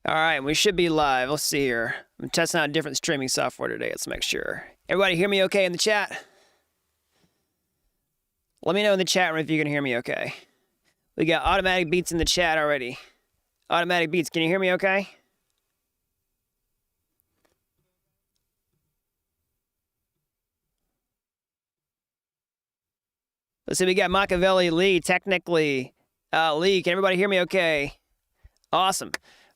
All right, we should be live. Let's see here. I'm testing out different streaming software today. Let's make sure. Everybody hear me okay in the chat? Let me know in the chat room if you can hear me okay. We got Automatic Beats in the chat already. Automatic Beats, can you hear me okay? Let's see, we got Machiavelli, Lee, technically. Lee, can everybody hear me okay? Awesome.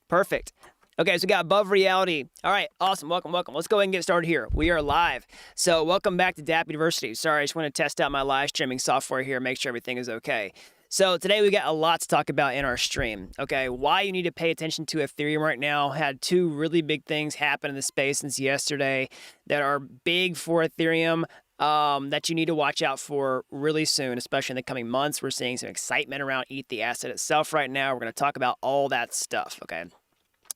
Perfect. Okay, so we got Above Reality. All right, awesome. Welcome. Let's go ahead and get started here. We are live. So welcome back to Dapp University. Sorry, I just want to test out my live streaming software here, make sure everything is okay. So today we got a lot to talk about in our stream, okay? Why you need to pay attention to Ethereum right now. Had two really big things happen in the space since yesterday that are big for Ethereum. That you need to watch out for really soon, especially in the coming months. We're seeing some excitement around ETH, the asset itself right now. We're going to talk about all that stuff, okay?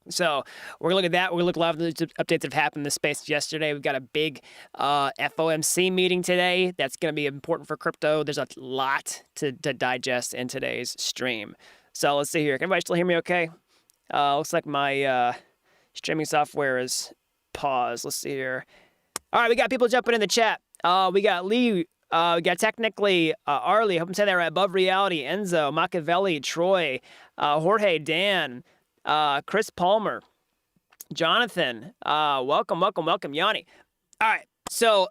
So we're going to look at that. We're going to look at a lot of the updates that have happened in this space yesterday. We've got a big FOMC meeting today. That's going to be important for crypto. There's a lot to digest in today's stream. So let's see here. Can everybody still hear me okay? Looks like my streaming software is paused. Let's see here. All right, we got people jumping in the chat. We got Lee, we got technically Arlie, I hope I'm saying that right, Above Reality, Enzo, Machiavelli, Troy, Jorge, Dan, Chris Palmer, Jonathan, welcome, Yanni. All right, so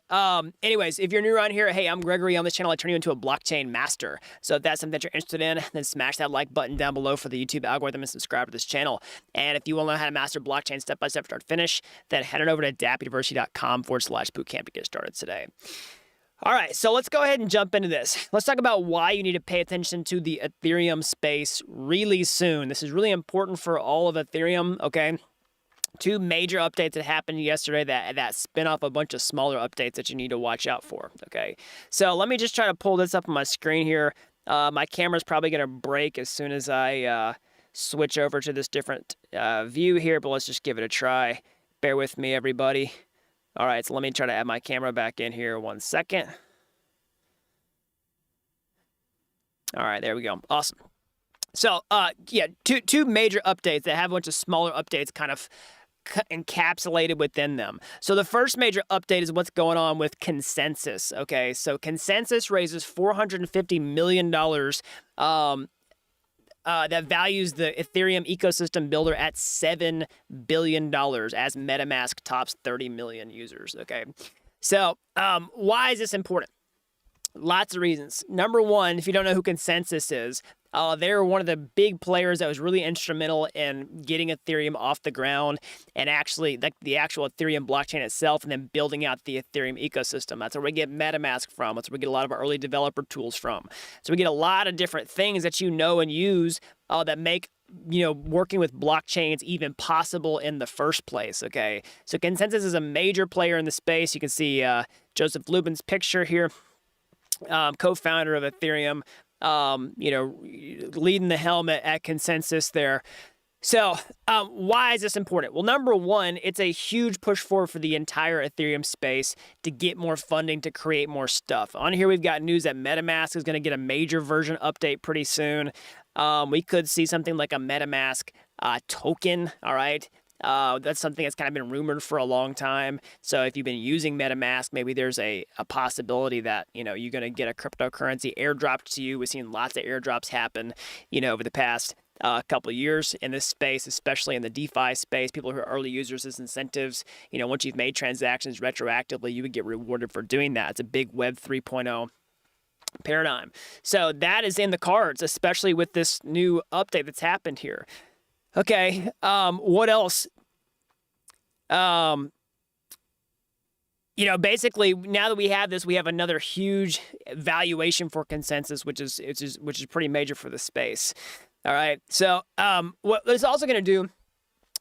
anyways, if you're new around here, hey, I'm Gregory. On this channel, I turn you into a blockchain master. So if that's something that you're interested in, then smash that like button down below for the YouTube algorithm and subscribe to this channel. And if you want to learn how to master blockchain step by step, start to finish, then head on over to dappuniversity.com/bootcamp to get started today. All right, so let's go ahead and jump into this. Let's talk about why you need to pay attention to the Ethereum space really soon. This is really important for all of Ethereum, okay? Two major updates that happened yesterday that spin off a bunch of smaller updates that you need to watch out for, okay? So let me just try to pull this up on my screen here. My camera's probably going to break as soon as I switch over to this different view here, but let's just give it a try. Bear with me, everybody. All right, so let me try to add my camera back in here 1 second. All right, there we go. Awesome. So, yeah, two major updates that have a bunch of smaller updates kind of encapsulated within them. So the first major update is what's going on with Consensys, okay? So Consensys raises $450 million that values the Ethereum ecosystem builder at $7 billion as MetaMask tops 30 million users, okay? So why is this important? Lots of reasons. Number one, if you don't know who Consensys is, they're one of the big players that was really instrumental in getting Ethereum off the ground and actually like the actual Ethereum blockchain itself and then building out the Ethereum ecosystem. That's where we get MetaMask from. That's where we get a lot of our early developer tools from. So we get a lot of different things that you know and use that make working with blockchains even possible in the first place, okay? So Consensys is a major player in the space. You can see Joseph Lubin's picture here, co-founder of Ethereum, leading the helm at Consensys there. So why is this important? Well, number one, it's a huge push forward for the entire Ethereum space to get more funding to create more stuff. On here, we've got news that MetaMask is going to get a major version update pretty soon. We could see something like a MetaMask token, all right? That's something that's kind of been rumored for a long time. So if you've been using MetaMask, maybe there's a possibility that, you're going to get a cryptocurrency airdropped to you. We've seen lots of airdrops happen, over the past couple of years in this space, especially in the DeFi space. People who are early users as incentives, once you've made transactions retroactively, you would get rewarded for doing that. It's a big Web 3.0 paradigm. So that is in the cards, especially with this new update that's happened here. Okay, what else? Basically, now that we have this, we have another huge valuation for Consensys, which is pretty major for the space. All right, so what it's also going to do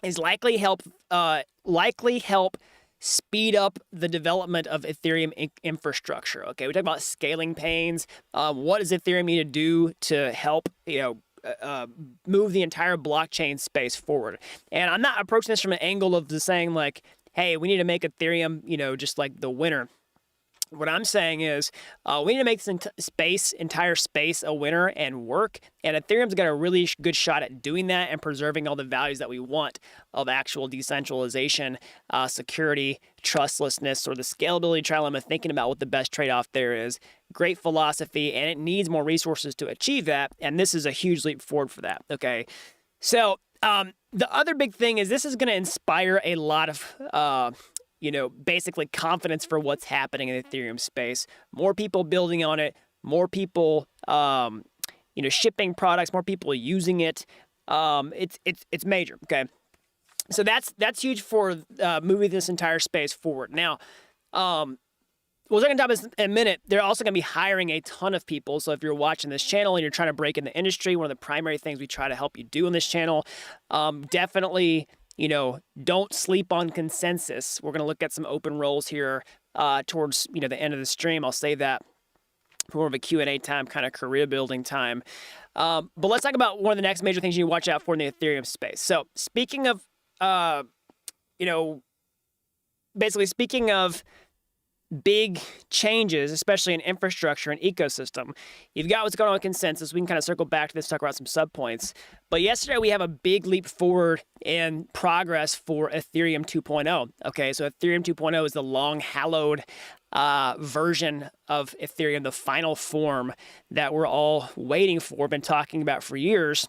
is likely help speed up the development of Ethereum infrastructure. Okay, we talk about scaling pains. What does Ethereum need to do to help move the entire blockchain space forward? And I'm not approaching this from an angle of just saying like, hey, we need to make Ethereum, just like the winner. What I'm saying is we need to make this entire space a winner and work. And Ethereum's got a really good shot at doing that and preserving all the values that we want of actual decentralization, security, trustlessness, or the scalability trilemma, thinking about what the best trade-off there is. Great philosophy, and it needs more resources to achieve that. And this is a huge leap forward for that. Okay. So the other big thing is this is going to inspire a lot of basically confidence for what's happening in the Ethereum space. More people building on it, more people, shipping products, more people using it. It's major. Okay, so that's huge for moving this entire space forward. Now, we'll talk about this in a minute. They're also going to be hiring a ton of people. So if you're watching this channel and you're trying to break in the industry, one of the primary things we try to help you do on this channel, definitely. Don't sleep on Consensys. We're going to look at some open roles here towards, the end of the stream. I'll save that for more of a Q&A time, kind of career building time. But let's talk about one of the next major things you need to watch out for in the Ethereum space. So speaking of, speaking of big changes, especially in infrastructure and ecosystem, you've got what's going on with Consensys. We can kind of circle back to this, talk about some subpoints. But yesterday we have a big leap forward in progress for Ethereum 2.0. Okay, so Ethereum 2.0 is the long hallowed version of Ethereum, the final form that we're all waiting for, been talking about for years.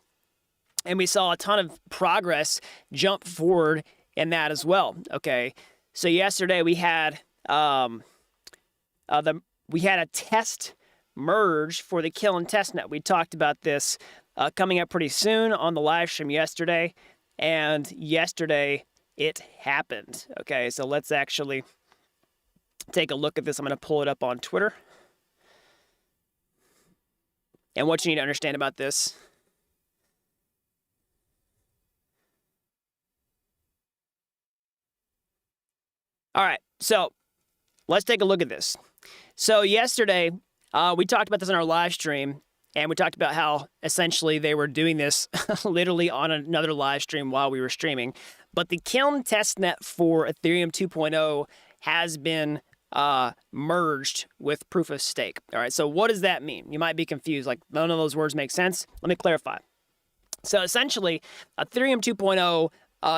And we saw a ton of progress jump forward in that as well. Okay, so yesterday we had we had a test merge for the kill and testnet. We talked about this coming up pretty soon on the live stream yesterday, and yesterday it happened. Okay, so let's actually take a look at this. I'm going to pull it up on Twitter. And what you need to understand about this. All right, so let's take a look at this. So yesterday, we talked about this on our live stream, and we talked about how essentially they were doing this literally on another live stream while we were streaming. But the Kiln testnet for Ethereum 2.0 has been merged with proof of stake. All right, so what does that mean? You might be confused, like none of those words make sense. Let me clarify. So essentially, Ethereum 2.0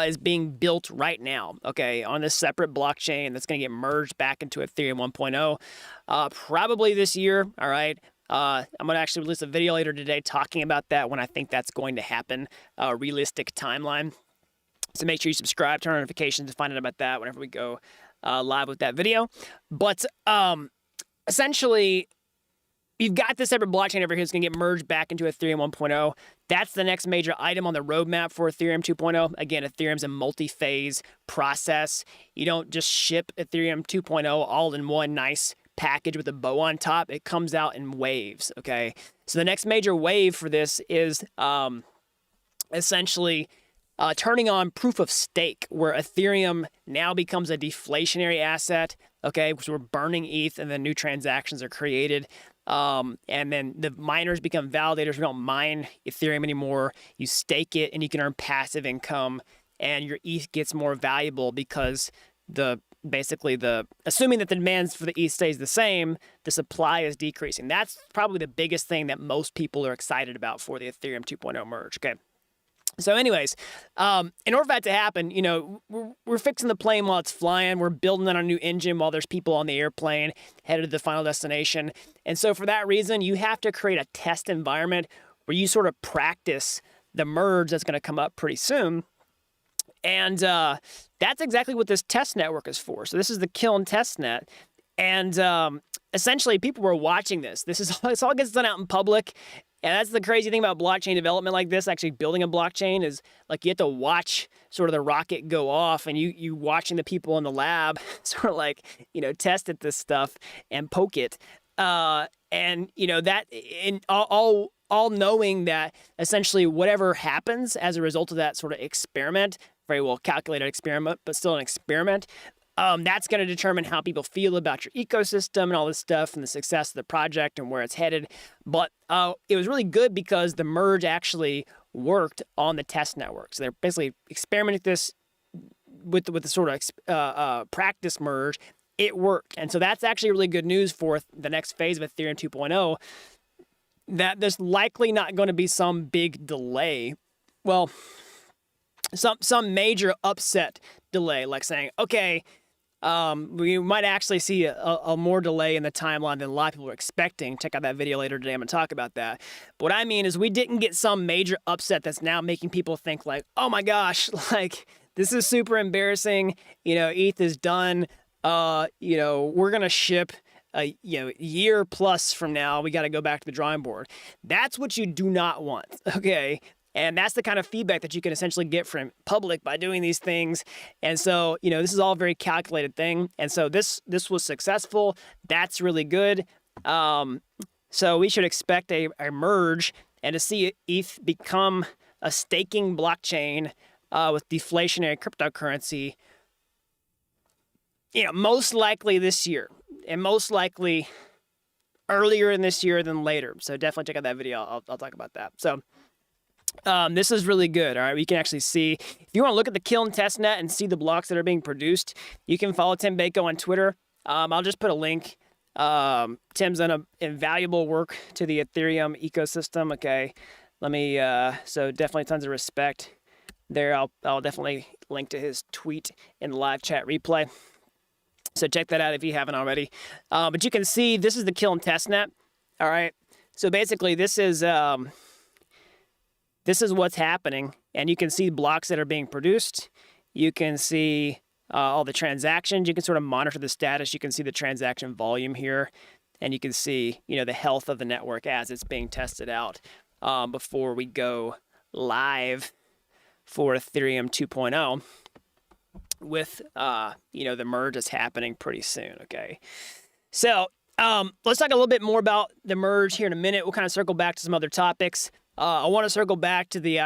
is being built right now, okay, on this separate blockchain that's going to get merged back into Ethereum 1.0 probably this year, all right? I'm going to actually release a video later today talking about that when I think that's going to happen, realistic timeline. So make sure you subscribe, turn on notifications to find out about that whenever we go live with that video. But essentially, you've got this separate blockchain over here that's going to get merged back into Ethereum 1.0. That's the next major item on the roadmap for Ethereum 2.0. Again, Ethereum's a multi-phase process. You don't just ship Ethereum 2.0 all in one nice package with a bow on top. It comes out in waves, okay? So the next major wave for this is essentially turning on proof of stake, where Ethereum now becomes a deflationary asset, okay? Because we're burning ETH and then new transactions are created. And then the miners become validators. We don't mine Ethereum anymore. You stake it and you can earn passive income, and your ETH gets more valuable because assuming that the demand for the ETH stays the same, the supply is decreasing. That's probably the biggest thing that most people are excited about for the Ethereum 2.0 merge. Okay. So anyways, in order for that to happen, we're fixing the plane while it's flying. We're building on a new engine while there's people on the airplane headed to the final destination. And so for that reason, you have to create a test environment where you sort of practice the merge that's going to come up pretty soon. And that's exactly what this test network is for. So this is the Kiln testnet. And essentially, people were watching this. This all gets done out in public. And that's the crazy thing about blockchain development like this, actually building a blockchain, is like you have to watch sort of the rocket go off, and you watching the people in the lab sort of like, test at this stuff and poke it. And, that in all knowing that essentially whatever happens as a result of that sort of experiment, very well calculated experiment, but still an experiment, that's going to determine how people feel about your ecosystem and all this stuff and the success of the project and where it's headed. But it was really good because the merge actually worked on the test network. So they're basically experimenting this with the sort of practice merge it worked. And so that's actually really good news for the next phase of Ethereum 2.0, that there's likely not going to be some big delay. Well, some major upset delay, like saying, okay, we might actually see a more delay in the timeline than a lot of people are expecting. Check out that video later today. I'm going to talk about that. But what I mean is we didn't get some major upset that's now making people think like, oh my gosh, like this is super embarrassing. ETH is done. We're going to ship a year plus from now. We got to go back to the drawing board. That's what you do not want. Okay. And that's the kind of feedback that you can essentially get from public by doing these things. And so, this is all a very calculated thing. And so this was successful. That's really good. So we should expect a merge and to see ETH become a staking blockchain with deflationary cryptocurrency, most likely this year, and most likely earlier in this year than later. So definitely check out that video. I'll talk about that. So this is really good. All right. We can actually see, if you want to look at the Kiln testnet and see the blocks that are being produced, you can follow Tim Bako on Twitter. I'll just put a link. Tim's done invaluable work to the Ethereum ecosystem. Okay. Let me, so definitely tons of respect there. I'll definitely link to his tweet in the live chat replay. So check that out if you haven't already. But you can see this is the Kiln testnet. All right. So basically this is what's happening, and you can see blocks that are being produced. You can see all the transactions. You can sort of monitor the status. You can see the transaction volume here, and you can see, the health of the network as it's being tested out before we go live for Ethereum 2.0 with, the merge is happening pretty soon, okay? So let's talk a little bit more about the merge here in a minute. We'll kind of circle back to some other topics. I want to circle back to the,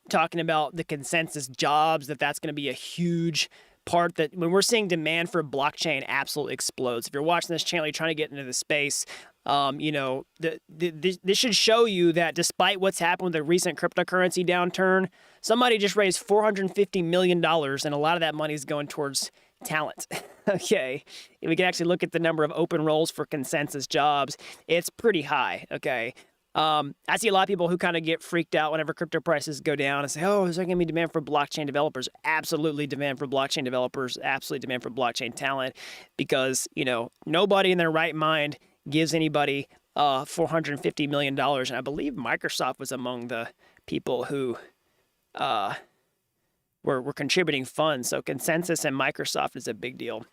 talking about the Consensys jobs, that's going to be a huge part that when we're seeing demand for blockchain absolutely explodes. If you're watching this channel, you're trying to get into the space, this should show you that despite what's happened with the recent cryptocurrency downturn, somebody just raised $450 million, and a lot of that money is going towards talent. Okay. If we can actually look at the number of open roles for Consensys jobs, it's pretty high. Okay. I see a lot of people who kind of get freaked out whenever crypto prices go down and say, oh, is there going to be demand for blockchain developers? Absolutely demand for blockchain developers, absolutely demand for blockchain talent, because, nobody in their right mind gives anybody $450 million. And I believe Microsoft was among the people who were contributing funds. So Consensys and Microsoft is a big deal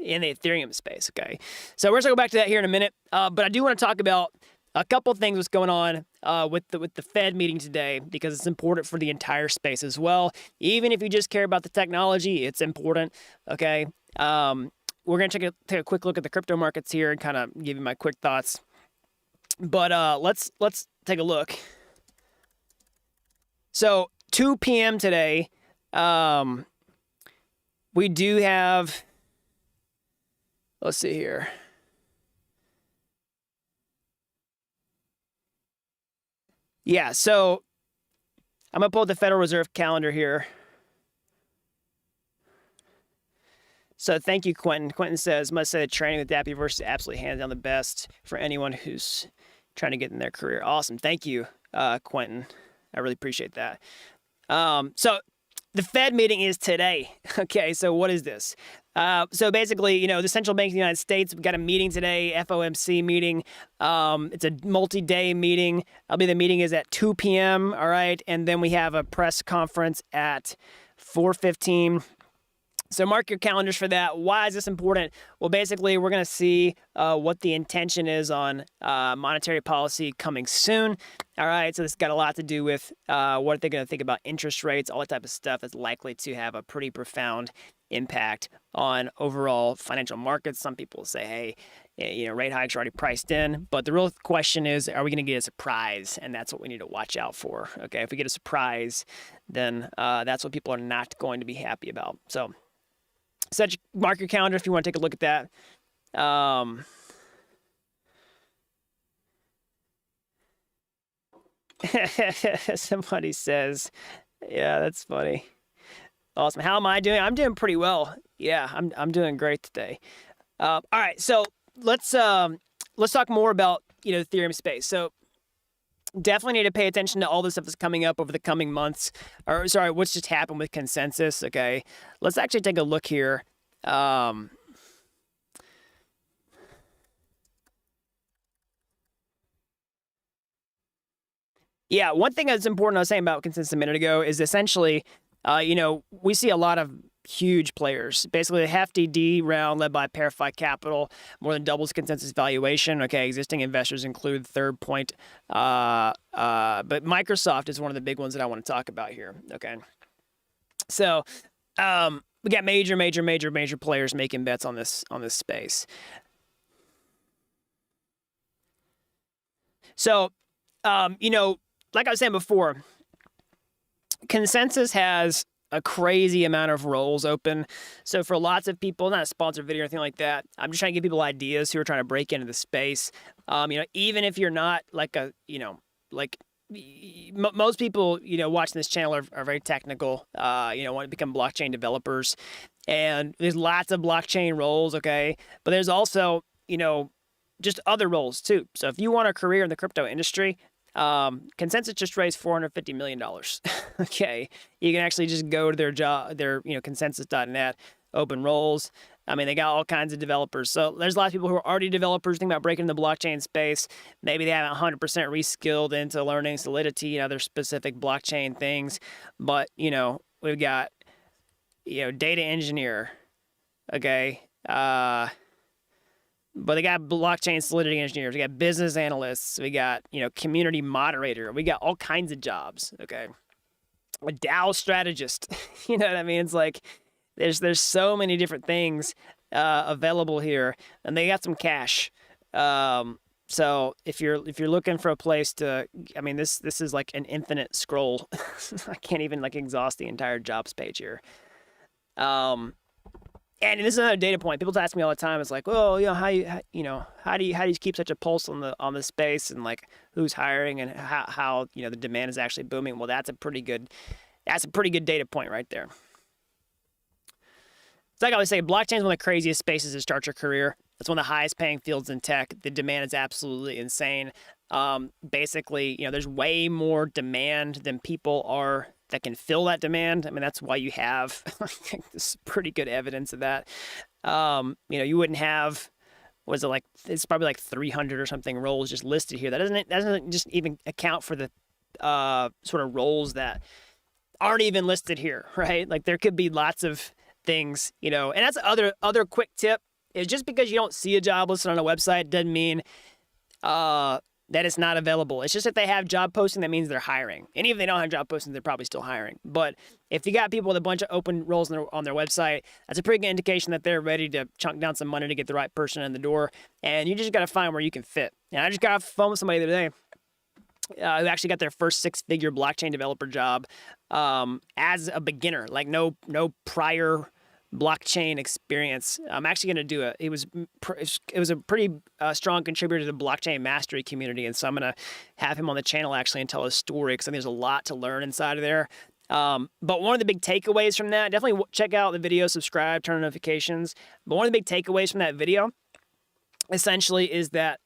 in the Ethereum space, okay? So we're going to go back to that here in a minute. But I do want to talk about a couple things that's going on with the Fed meeting today, because it's important for the entire space as well. Even if you just care about the technology, it's important, okay? We're going to take a quick look at the crypto markets here and kind of give you my quick thoughts. But let's take a look. So 2 p.m. today, we do have, let's see here. Yeah, so I'm going to pull up the Federal Reserve calendar here. So thank you, Quentin. Quentin says, must say the training with Dapp University is absolutely hands down the best for anyone who's trying to get in their career. Awesome. Thank you, Quentin. I really appreciate that. So the Fed meeting is today. Okay, so what is this? So basically, the central bank of the United States, we've got a meeting today, FOMC meeting. It's a multi-day meeting. The meeting is at 2 p.m., all right? And then we have a press conference at 4:15. So mark your calendars for that. Why is this important? Well, basically, we're going to see what the intention is on monetary policy coming soon. All right, so this has got a lot to do with what they're going to think about interest rates, all that type of stuff that's likely to have a pretty profound impact on overall financial markets. Some people say, hey, rate hikes are already priced in. But the real question is, are we going to get a surprise? And that's what we need to watch out for. Okay, if we get a surprise, then that's what people are not going to be happy about. So mark your calendar if you want to take a look at that. Somebody says, yeah, that's funny. Awesome. How am I doing? I'm doing pretty well. Yeah, I'm doing great today. All right, so let's talk more about Ethereum space. So definitely need to pay attention to all the stuff that's coming up over the coming months. Or sorry, what's just happened with Consensys? Okay, let's actually take a look here. Yeah, one thing that's important I was saying about Consensys a minute ago is essentially, we see a lot of huge players. Basically, a hefty D round led by Parify Capital, more than doubles Consensys valuation. Okay, existing investors include Third Point, but Microsoft is one of the big ones that I want to talk about here. Okay, so we got major players making bets on this space. So, like I was saying before, Consensys has a crazy amount of roles open. So for lots of people, not a sponsored video or anything like that, I'm just trying to give people ideas who are trying to break into the space. Even if you're not like most people, watching this channel are very technical, want to become blockchain developers. And there's lots of blockchain roles, okay? But there's also, just other roles too. So if you want a career in the crypto industry, Consensys just raised $450 million. Okay. You can actually just go to their consensys.net, open roles. I mean, they got all kinds of developers. So there's a lot of people who are already developers thinking about breaking into the blockchain space. Maybe they haven't 100% reskilled into learning Solidity and other specific blockchain things. But, we've got, data engineer. Okay. But they got blockchain Solidity engineers. We got business analysts. We got, community moderator. We got all kinds of jobs. Okay. A DAO strategist. You know what I mean? It's like there's so many different things available here, and they got some cash. So if you're looking for a place to, I mean, this is like an infinite scroll. I can't even exhaust the entire jobs page here. And this is another data point. People ask me all the time. It's like, well, how do you keep such a pulse on the space, and who's hiring and how the demand is actually booming. Well, that's a pretty good data point right there. It's like I always say, blockchain is one of the craziest spaces to start your career. It's one of the highest paying fields in tech. The demand is absolutely insane. Basically, there's way more demand than people are that can fill that demand. I mean, that's why you have this pretty good evidence of that. You wouldn't have, it's probably 300 or something roles just listed here. That doesn't just even account for the sort of roles that aren't even listed here, right? There could be lots of things, and that's other quick tip is just because you don't see a job listed on a website doesn't mean that it's not available. It's just if they have job posting, that means they're hiring. And even if they don't have job postings, they're probably still hiring. But if you got people with a bunch of open roles on their website, that's a pretty good indication that they're ready to chunk down some money to get the right person in the door. And you just got to find where you can fit. And I just got off the phone with somebody the other day who actually got their first 6-figure blockchain developer job as a beginner, no prior blockchain experience. I'm actually going to do it. It was a pretty strong contributor to the blockchain mastery community, and so I'm going to have him on the channel actually and tell his story because I think there's a lot to learn inside of there. But one of the big takeaways from that, definitely check out the video, subscribe, turn on notifications. But one of the big takeaways from that video, essentially, is that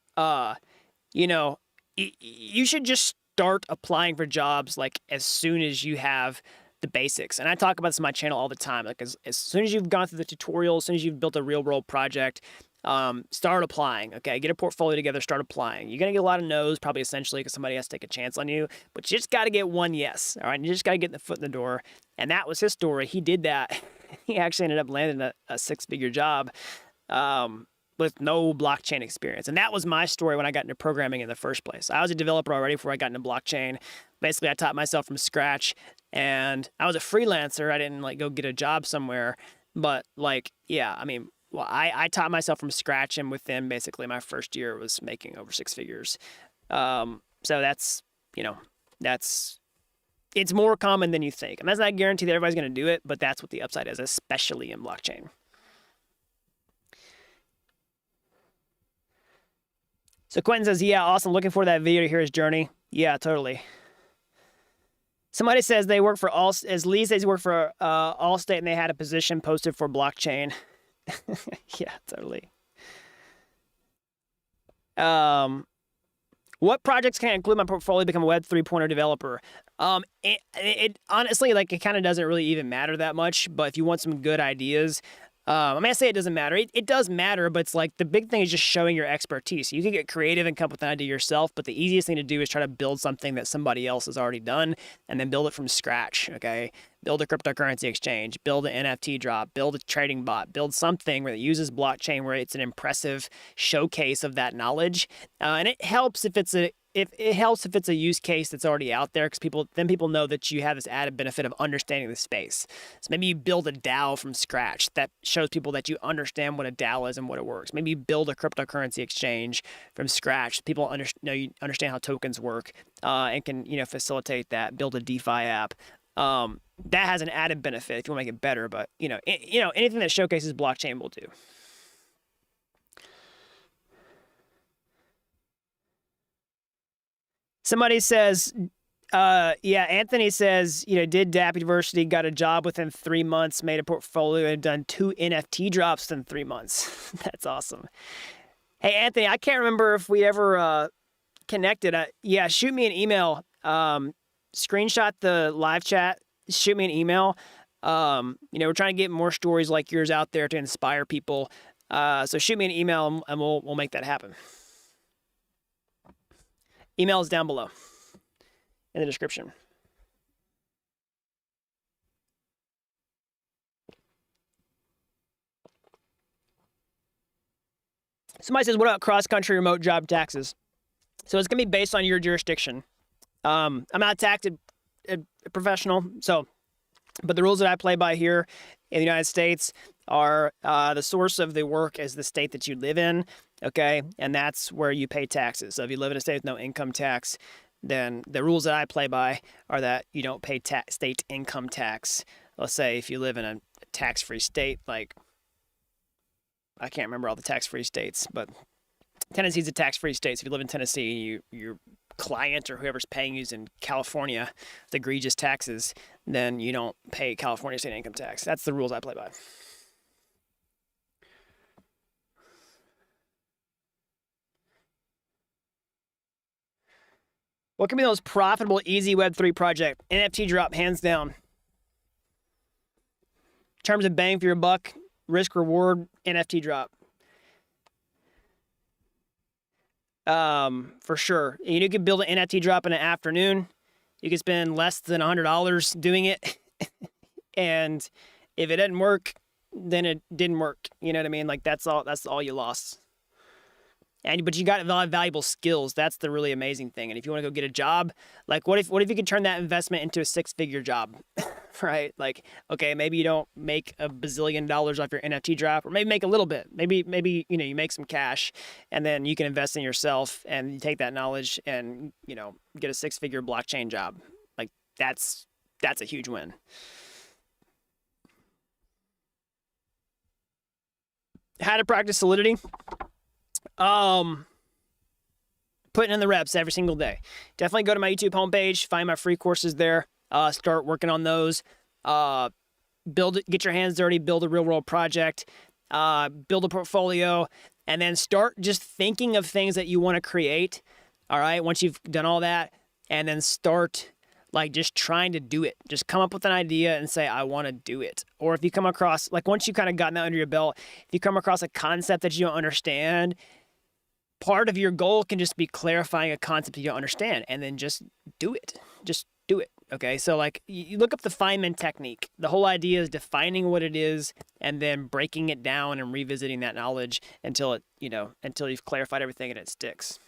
you should just start applying for jobs as soon as you have the basics. And I talk about this on my channel all the time. As soon as you've gone through the tutorial, as soon as you've built a real world project, start applying. Okay, get a portfolio together, start applying. You're gonna get a lot of no's, probably essentially because somebody has to take a chance on you. But you just got to get one yes. All right, you just got to get the foot in the door. And that was his story. He did that. He actually ended up landing a 6-figure job with no blockchain experience. And that was my story when I got into programming in the first place. I was a developer already before I got into blockchain. Basically, I taught myself from scratch, and I was a freelancer. I didn't go get a job somewhere, but I taught myself from scratch, and within basically my first year was making over 6 figures. So that's it's more common than you think. And that's not a guarantee that everybody's going to do it, but that's what the upside is, especially in blockchain. So Quentin says, yeah, awesome. Looking forward to that video to hear his journey. Yeah, totally. Somebody says they work for as Lee says he worked for Allstate and they had a position posted for blockchain. Yeah, totally. What projects can I include in my portfolio to become a Web 3.0 developer? It honestly, like, it kind of doesn't really even matter that much, but if you want some good ideas, I mean, I say it doesn't matter. It does matter, but it's like the big thing is just showing your expertise. You can get creative and come up with an idea yourself, but the easiest thing to do is try to build something that somebody else has already done and then build it from scratch, okay? Build a cryptocurrency exchange, build an NFT drop, build a trading bot, build something where it uses blockchain where it's an impressive showcase of that knowledge. And it helps if it's a use case that's already out there, because people know that you have this added benefit of understanding the space. So maybe you build a DAO from scratch that shows people that you understand what a DAO is and what it works. Maybe you build a cryptocurrency exchange from scratch. People you understand how tokens work and can facilitate that. Build a DeFi app. That has an added benefit if you want to make it better. But anything that showcases blockchain will do. Somebody says, Anthony says, did Dapp University, got a job within 3 months, made a portfolio, and done 2 NFT drops in 3 months. That's awesome. Hey, Anthony, I can't remember if we ever connected. Shoot me an email. Screenshot the live chat. Shoot me an email. We're trying to get more stories like yours out there to inspire people. So shoot me an email and we'll make that happen. Email is down below in the description. Somebody says, what about cross-country remote job taxes? So it's going to be based on your jurisdiction. I'm not a tax professional, but the rules that I play by here in the United States are the source of the work is the state that you live in. Okay, and that's where you pay taxes. So if you live in a state with no income tax, then the rules that I play by are that you don't pay state income tax. Let's say if you live in a tax-free state, like, I can't remember all the tax-free states, but Tennessee's a tax-free state. So if you live in Tennessee, your client or whoever's paying you is in California with egregious taxes, then you don't pay California state income tax. That's the rules I play by. What can be the most profitable, easy Web3 project? NFT drop, hands down. In terms of bang for your buck, risk reward, NFT drop. For sure. You can build an NFT drop in an afternoon. You can spend less than $100 doing it. And if it didn't work, then it didn't work. You know what I mean? Like, that's all you lost. But you got a lot of valuable skills. That's the really amazing thing. And if you want to go get a job, like, what if you could turn that investment into a 6-figure job, right? Like, okay, maybe you don't make $1 bazillion off your NFT drop, or maybe make a little bit. Maybe you make some cash, and then you can invest in yourself, and you take that knowledge and get a 6-figure blockchain job. Like, that's a huge win. How to practice Solidity? Putting in the reps every single day. Definitely go to my YouTube homepage, find my free courses there, start working on those, get your hands dirty, build a real world project, build a portfolio, and then start just thinking of things that you want to create. All right. Once you've done all that, and then start like just trying to do it. Just come up with an idea and say, I want to do it. Or if you come across, like, once you kind of gotten that under your belt, if you come across a concept that you don't understand, part of your goal can just be clarifying a concept you don't understand, and then just do it. Just do it. Okay. So, like, you look up the Feynman technique. The whole idea is defining what it is and then breaking it down and revisiting that knowledge until you've clarified everything and it sticks.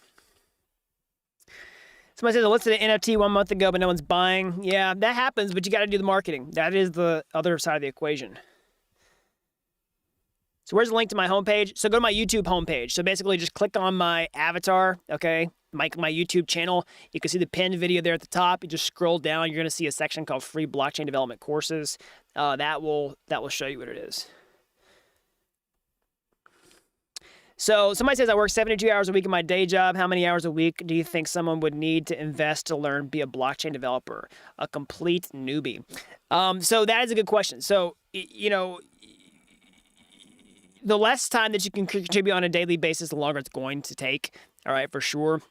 Somebody says, I listed an NFT 1 month ago, but no one's buying. Yeah, that happens, but you got to do the marketing. That is the other side of the equation. So where's the link to my homepage? So go to my YouTube homepage. So basically just click on my avatar, okay? My YouTube channel. You can see the pinned video there at the top. You just scroll down. You're going to see a section called Free Blockchain Development Courses. That will show you what it is. So somebody says I work 72 hours a week in my day job. How many hours a week do you think someone would need to invest to learn be a blockchain developer? A complete newbie. So that is a good question. So, you know, the less time that you can contribute on a daily basis, the longer it's going to take. All right, for sure.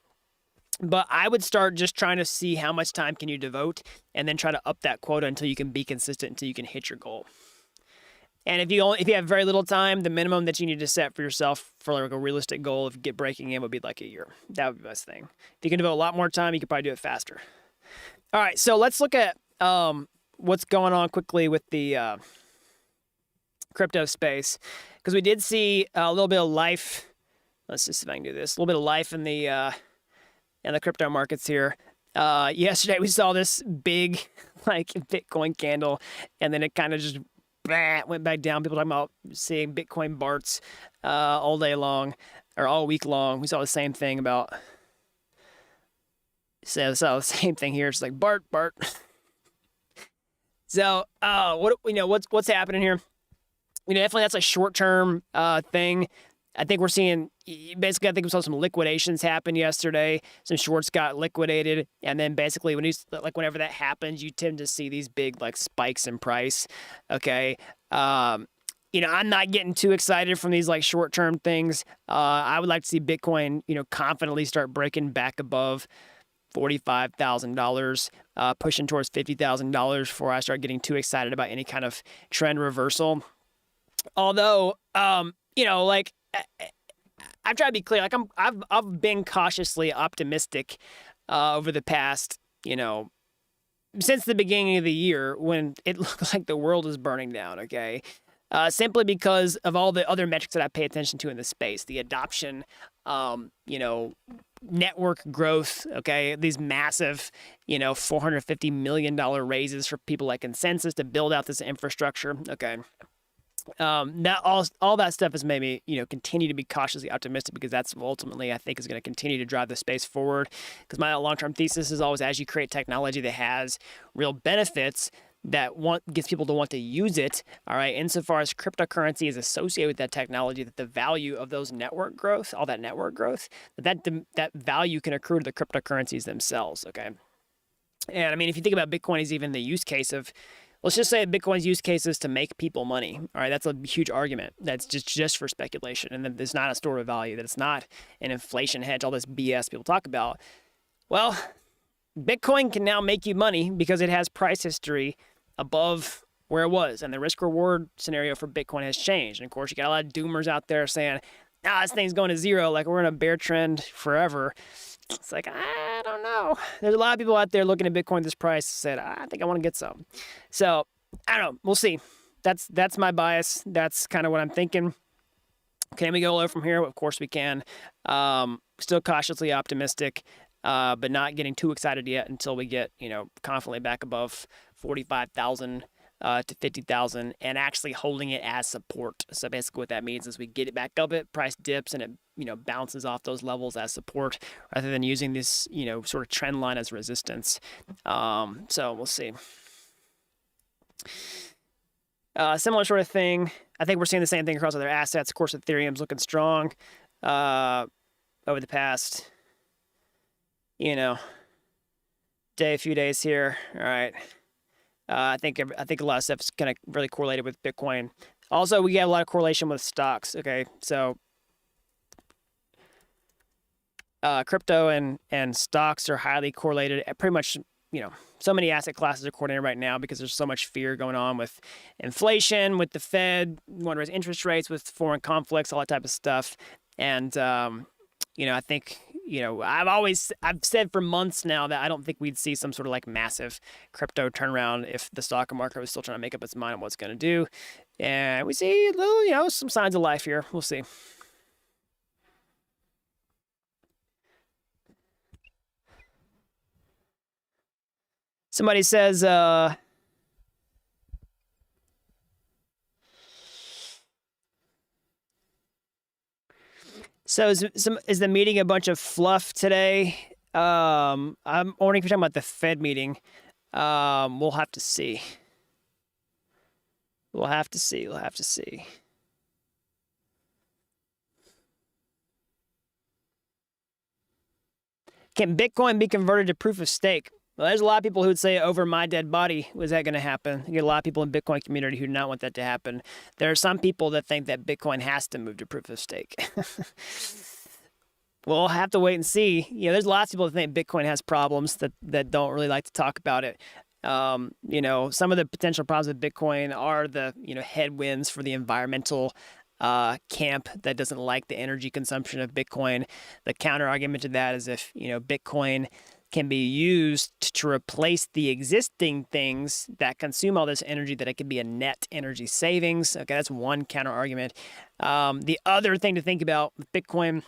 But I would start just trying to see how much time can you devote and then try to up that quota until you can be consistent, until you can hit your goal. And if you have very little time, the minimum that you need to set for yourself for like a realistic goal of breaking in would be like a year. That would be the best thing. If you can devote a lot more time, you could probably do it faster. All right, so let's look at what's going on quickly with the crypto space, because we did see a little bit of life. Let's just see if I can do this. A little bit of life in the crypto markets here. Yesterday we saw this big like Bitcoin candle, and then it kind of just went back down. People talking about seeing Bitcoin Barts all day long or all week long. We saw the same thing about. So saw the same thing here. It's like Bart. So what's happening here? Definitely that's a short-term thing. I think we're seeing, basically, I think we saw some liquidations happen yesterday. Some shorts got liquidated. And then basically whenever that happens, you tend to see these big like spikes in price. Okay. I'm not getting too excited from these like short-term things. I would like to see Bitcoin, confidently start breaking back above $45,000, pushing towards $50,000 before I start getting too excited about any kind of trend reversal. Although, I've tried to be clear. Like I've been cautiously optimistic over the past, since the beginning of the year when it looked like the world is burning down. Okay, simply because of all the other metrics that I pay attention to in the space, the adoption, network growth. Okay, these massive, $450 million raises for people like Consensys to build out this infrastructure. Okay. That all that stuff has made me, continue to be cautiously optimistic, because that's ultimately, I think, is going to continue to drive the space forward. Because my long-term thesis is always, as you create technology that has real benefits that gets people to want to use it, all right, insofar as cryptocurrency is associated with that technology, that the value of those network growth, all that network growth, that value can accrue to the cryptocurrencies themselves, okay? And I mean, if you think about Bitcoin as even the use case of, let's just say Bitcoin's use case is to make people money. All right, that's a huge argument. That's just for speculation, and that it's not a store of value, that it's not an inflation hedge, all this BS people talk about. Well, Bitcoin can now make you money because it has price history above where it was, and the risk-reward scenario for Bitcoin has changed. And of course, you got a lot of doomers out there saying, this thing's going to zero, like we're in a bear trend forever. It's like, I don't know. There's a lot of people out there looking at Bitcoin at this price said, I think I want to get some. So, I don't know. We'll see. That's my bias. That's kind of what I'm thinking. Can we go low from here? Of course we can. Still cautiously optimistic, but not getting too excited yet until we get, confidently back above 45,000 to 50,000 and actually holding it as support. So basically what that means is we get it back up, price dips, and it bounces off those levels as support rather than using this sort of trend line as resistance. So we'll see. Similar sort of thing. I think we're seeing the same thing across other assets. Of course, Ethereum's looking strong over the past few days here. All right. I think a lot of stuff is kind of really correlated with Bitcoin. Also, we have a lot of correlation with stocks. Okay, so crypto and stocks are highly correlated. Pretty much, so many asset classes are correlated right now because there's so much fear going on with inflation, with the Fed, want to raise interest rates, with foreign conflicts, all that type of stuff. And I think. I've said for months now that I don't think we'd see some sort of like massive crypto turnaround if the stock market was still trying to make up its mind on what it's going to do. And we see a little, some signs of life here. We'll see. Somebody says, so is the meeting a bunch of fluff today? I'm wondering if you're talking about the Fed meeting. We'll have to see. We'll have to see. Can Bitcoin be converted to proof of stake? Well, there's a lot of people who would say over my dead body, was that going to happen? You get a lot of people in Bitcoin community who do not want that to happen. There are some people that think that Bitcoin has to move to proof of stake. We'll have to wait and see. There's lots of people that think Bitcoin has problems that don't really like to talk about it. Some of the potential problems with Bitcoin are the, headwinds for the environmental camp that doesn't like the energy consumption of Bitcoin. The counter argument to that is if, Bitcoin can be used to replace the existing things that consume all this energy, that it could be a net energy savings. Okay, that's one counter argument. The other thing to think about with Bitcoin,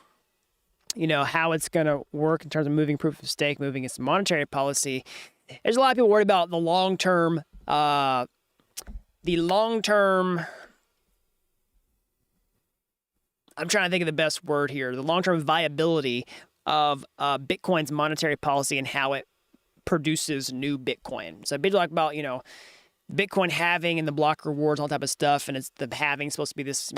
how it's going to work in terms of moving proof of stake, moving its monetary policy. There's a lot of people worried about the long-term, I'm trying to think of the best word here, the long-term viability of Bitcoin's monetary policy and how it produces new Bitcoin. So people talk about, Bitcoin halving and the block rewards, all type of stuff, and it's the halving supposed to be this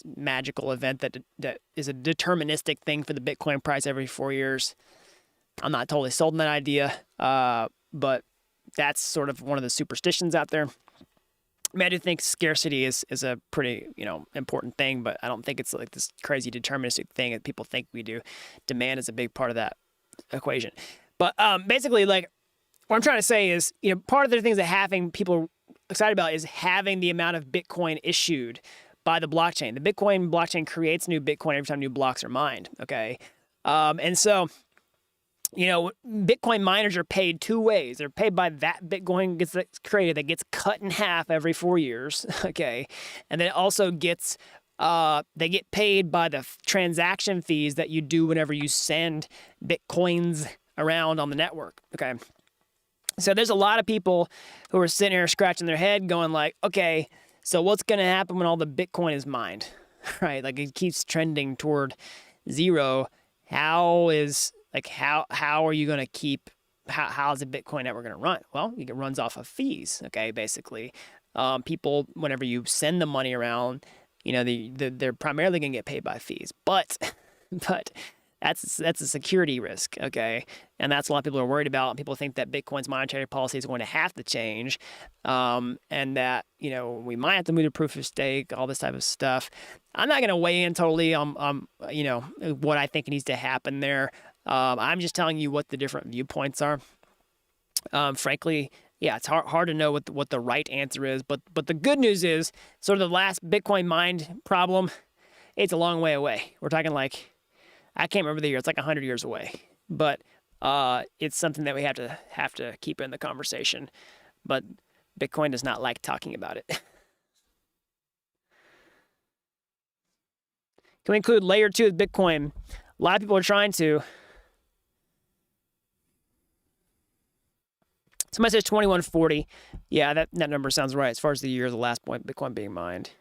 magical event that is a deterministic thing for the Bitcoin price every 4 years. I'm not totally sold on that idea, but that's sort of one of the superstitions out there. I do think scarcity is a pretty, important thing, but I don't think it's like this crazy deterministic thing that people think we do. Demand is a big part of that equation. But basically, like, what I'm trying to say is, part of the things that having people excited about is having the amount of Bitcoin issued by the blockchain. The Bitcoin blockchain creates new Bitcoin every time new blocks are mined, okay? And so, Bitcoin miners are paid two ways. They're paid by that Bitcoin gets created that gets cut in half every 4 years, okay? And then it also gets, they get paid by the transaction fees that you do whenever you send Bitcoins around on the network, okay? So there's a lot of people who are sitting here scratching their head going like, okay, so what's going to happen when all the Bitcoin is mined, right? Like it keeps trending toward zero. How are you going to keep, how's the Bitcoin network going to run? Well, it runs off of fees, okay, basically. People, whenever you send the money around, they're primarily going to get paid by fees. But that's a security risk, okay? And that's a lot of people are worried about. People think that Bitcoin's monetary policy is going to have to change, and that, we might have to move to proof of stake, all this type of stuff. I'm not going to weigh in totally on, what I think needs to happen there. I'm just telling you what the different viewpoints are. Frankly, yeah, it's hard to know what the right answer is. But the good news is, sort of the last Bitcoin mined problem, it's a long way away. We're talking like, I can't remember the year. It's like 100 years away. But it's something that we have to keep in the conversation. But Bitcoin does not like talking about it. Can we include layer 2 with Bitcoin? A lot of people are trying to. Somebody says 2140. Yeah, that number sounds right as far as the year of the last point Bitcoin being mined.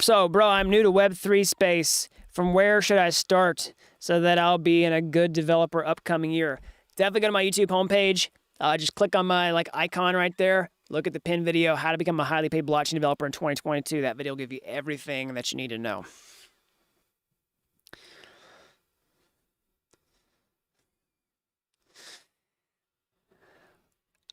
So, bro, I'm new to Web3 space. From where should I start so that I'll be in a good developer upcoming year? Definitely go to my YouTube homepage. Just click on my icon right there. Look at the pinned video, how to become a highly paid blockchain developer in 2022. That video will give you everything that you need to know.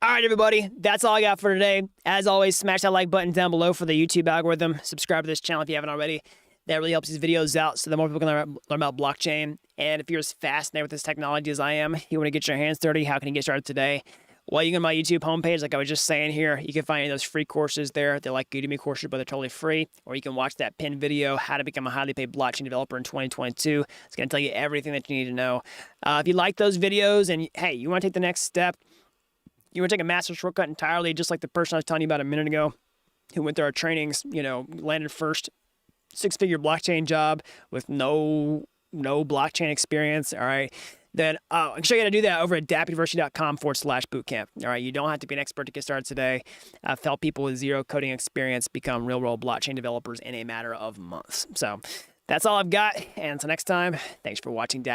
All right, everybody, that's all I got for today. As always, smash that like button down below for the YouTube algorithm. Subscribe to this channel if you haven't already. That really helps these videos out so that more people can learn about blockchain. And if you're as fascinated with this technology as I am, you want to get your hands dirty, how can you get started today? Well, you can go to my YouTube homepage, like I was just saying here. You can find any of those free courses there. They're like Udemy courses, but they're totally free. Or you can watch that pinned video, how to become a highly paid blockchain developer in 2022. It's going to tell you everything that you need to know. If you like those videos and, hey, you want to take the next step, you want to take a master shortcut entirely, just like the person I was telling you about a minute ago, who went through our trainings, landed first six-figure blockchain job with no blockchain experience, all right? Then I can show you how to do that over at dappuniversity.com/bootcamp. All right, you don't have to be an expert to get started today. I've helped people with zero coding experience become real-world blockchain developers in a matter of months. So that's all I've got. And until next time, thanks for watching Dapp.